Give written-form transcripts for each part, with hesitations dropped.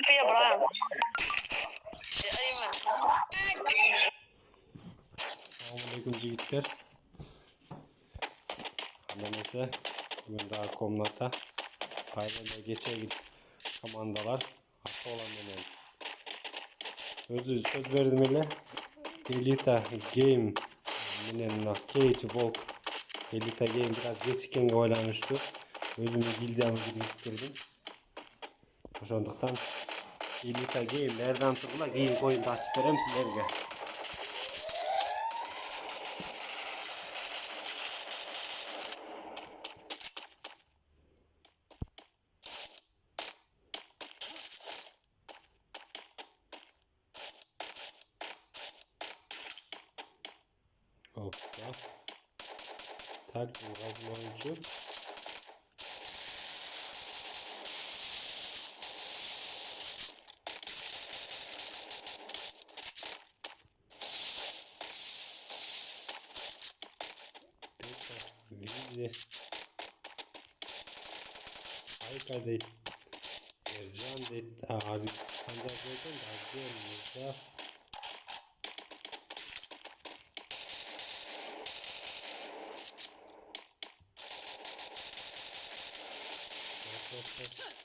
في ابراهيم Selamünaleyküm Cigitler. Annemize bugün daha komnata kaydına geçelim komandalar hasta olan benim. Söz verdim ile Elita Game minenna Cage Walk Elita Game biraz geçikken oylanmıştı. Özümü bildiğimi gibi istedim. Oşonduktan Elita Game nereden tutula game oyunda açıp verem sizlerge. Hoppa. Tak biraz oyuncu. Vizi. Harika değil. Ercan değil. Abi sancar koydum da gelmezse. Arkadaşlar.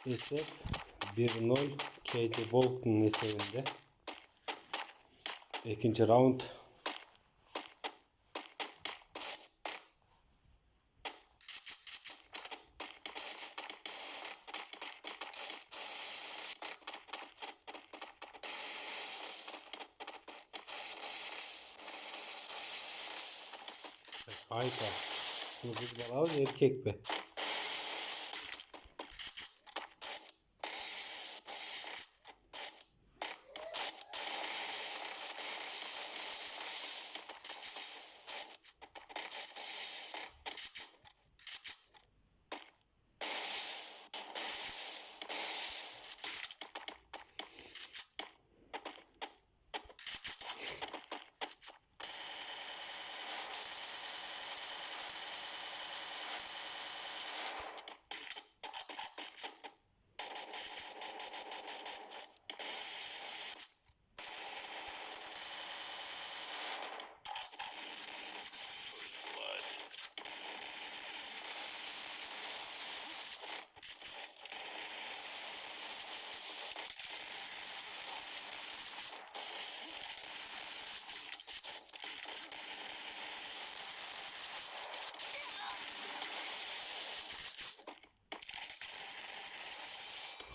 Esep 1-0 Katie Volk'un esebinde. İkinci round. Harika. Bu kız balağı erkek be.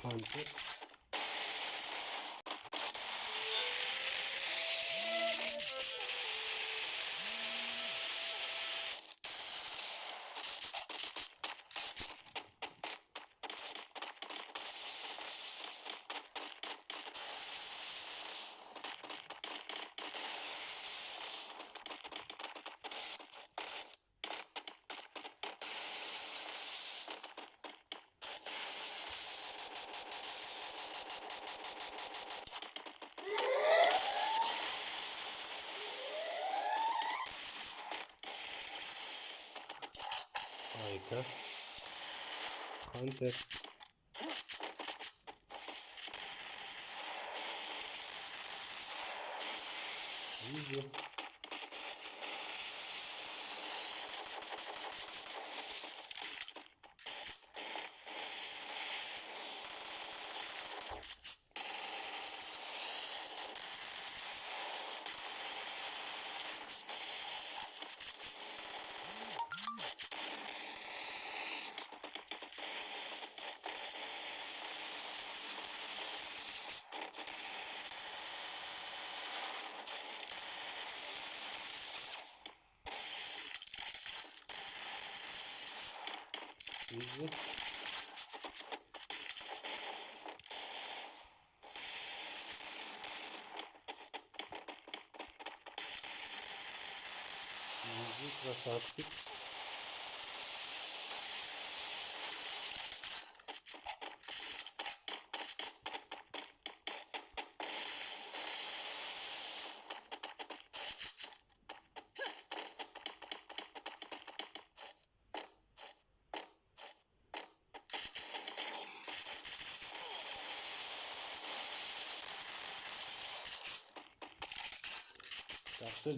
Hunter. Harika. Hunter. Vizi. Easy. Easy. Красавчик.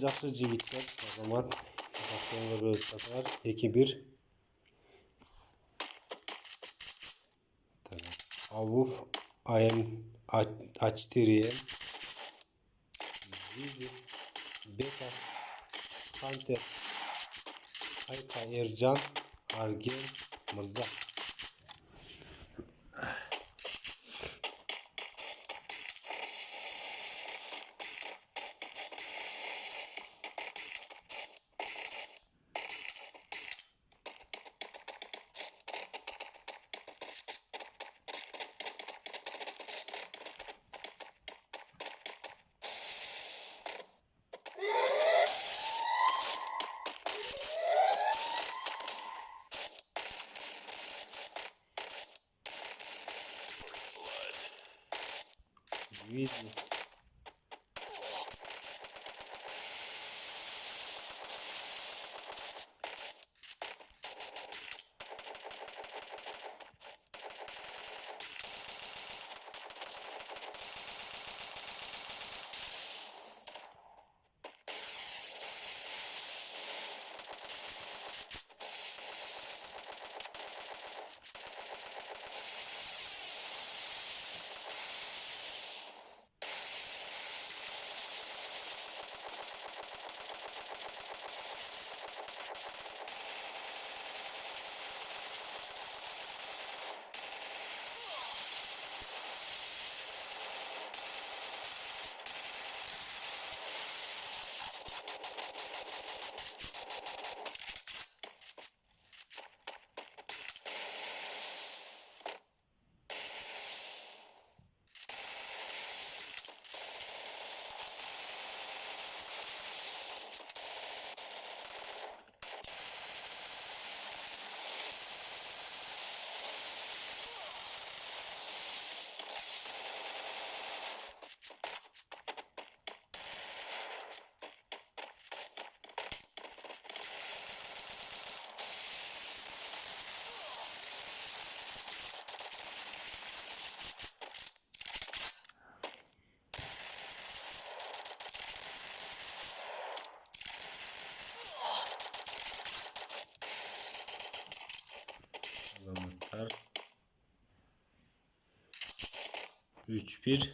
Жақсы жігіттер. Азамат. Бақтыңыздар өзбасылар. 2-1. Avuf AM A4M. Zizi. Beta. Hunter. Ayka Ercan. Argen. Mırza. Easy. Zamanlar 3-1.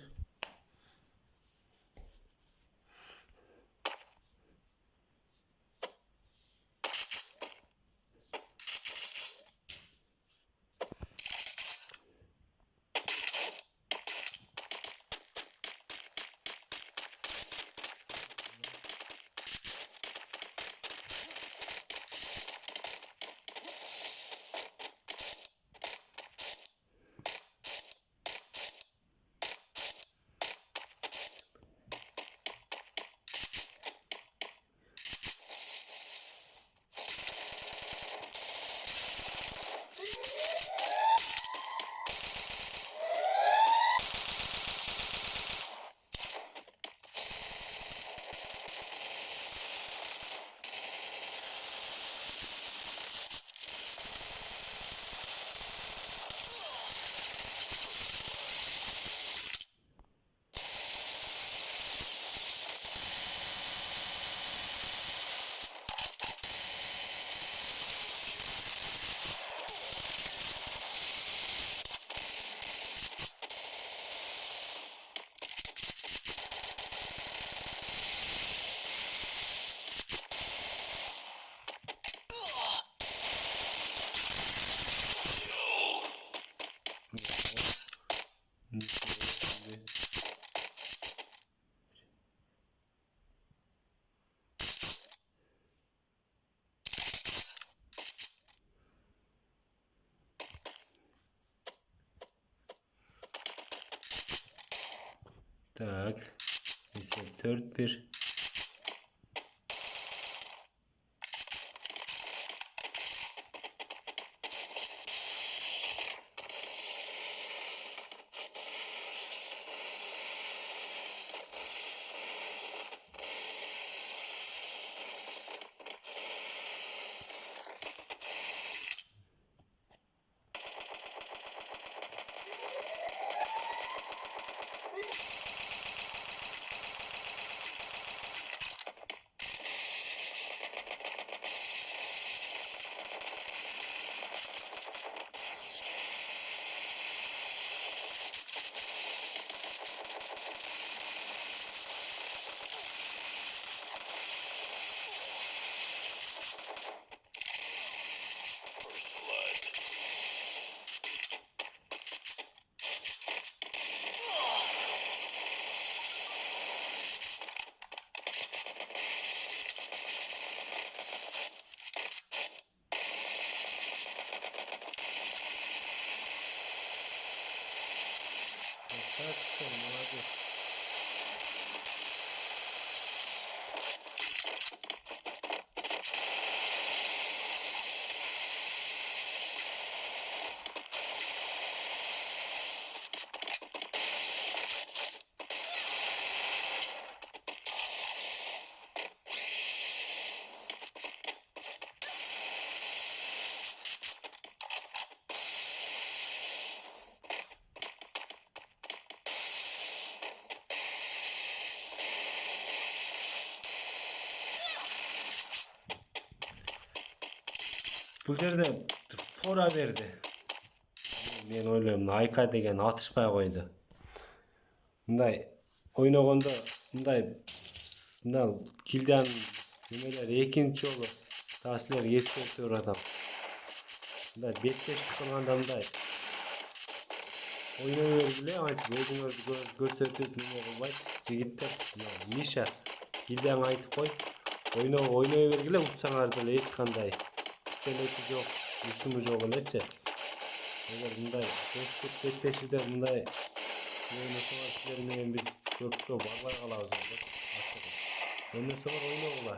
Так. Esep 4-1. Bu yerde fora verdi. Men oylayım Ayka degen atışpay koydu. Bunday oynaganda bunday kilden nimeler ekinci jolu taslar eskертиyor adam. Bunday betleşip kılganda bunday oynayıver bile aytıp özüңөрдү көрсөтүp nime kılbayt. Жигиттер Миша kilden aytıp koy. Oynayıver utsаңар деле эч кандай пистолети жок, үчүмү жок элечи. Эгер мындай көчүп беттешиде мындай ойносоңор силер менен биз көпкө барбай калабыз деп ачыгы. Ойносоңор ойногула.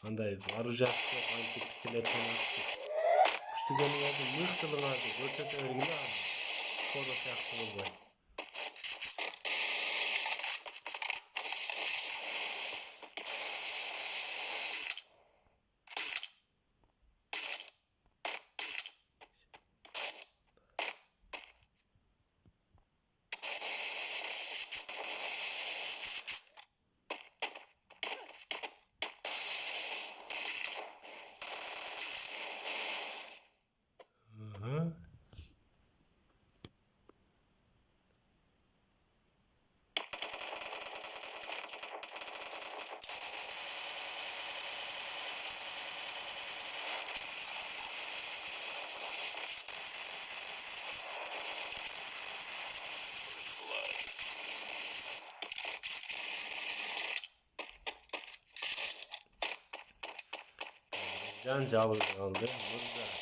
Андай оружиясы жок, антип пистолет менен күчтүгөнүңөрдү, мыктылыгыңарды көрсөтө бергиле аны. Кода сыяктуу болбой. Can cavız kaldı. Burada.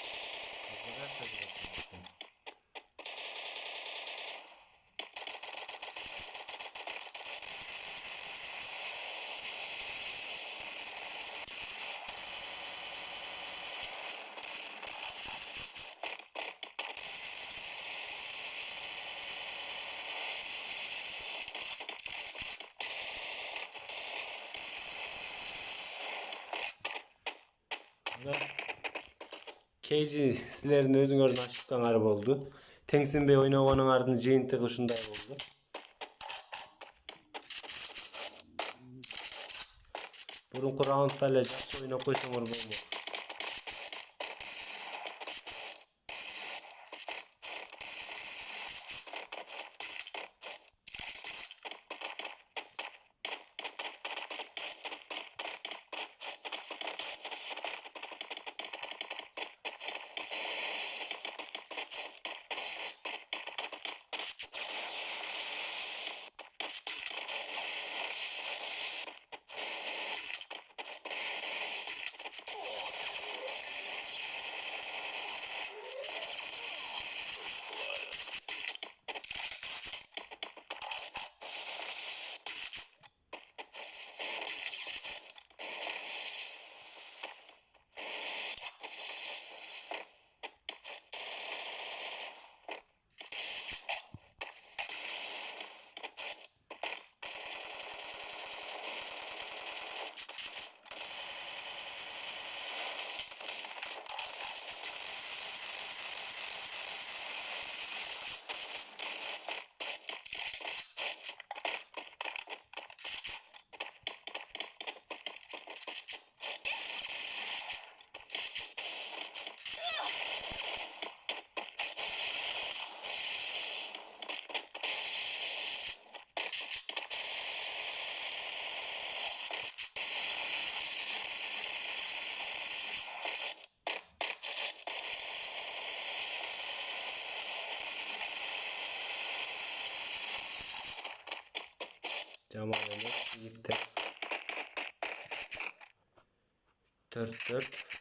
Кейji sizlerin özüңөрдүn açıkkaňary boldu. Teňsinbey oynaganyň ardyny jeýintiги uşunday boldu. Burunky raundda эле жакшы oynap koýsaňar bolmok. Cemal Enes gitti. 4-4.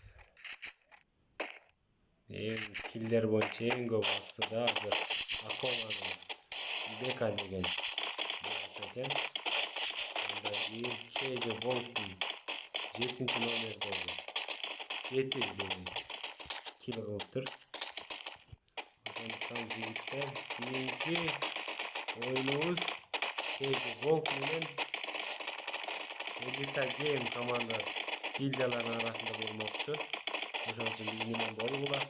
Killer Bonchenko bastı da hazır. Akoma'nın Beka degen boğazken. Ondan keyin Kece Volk'un 7. nomerdagi 7 degen killer boluptur. Oxonduktan jigitler keyinki oyunumuz Kece Volk menен Elita Game komandası gildiyaların arasında bolmokçu. Oşon üчүн биз менен болгула.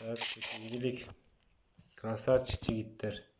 Красавчик, İngilizlik. Красавчик жигиттер.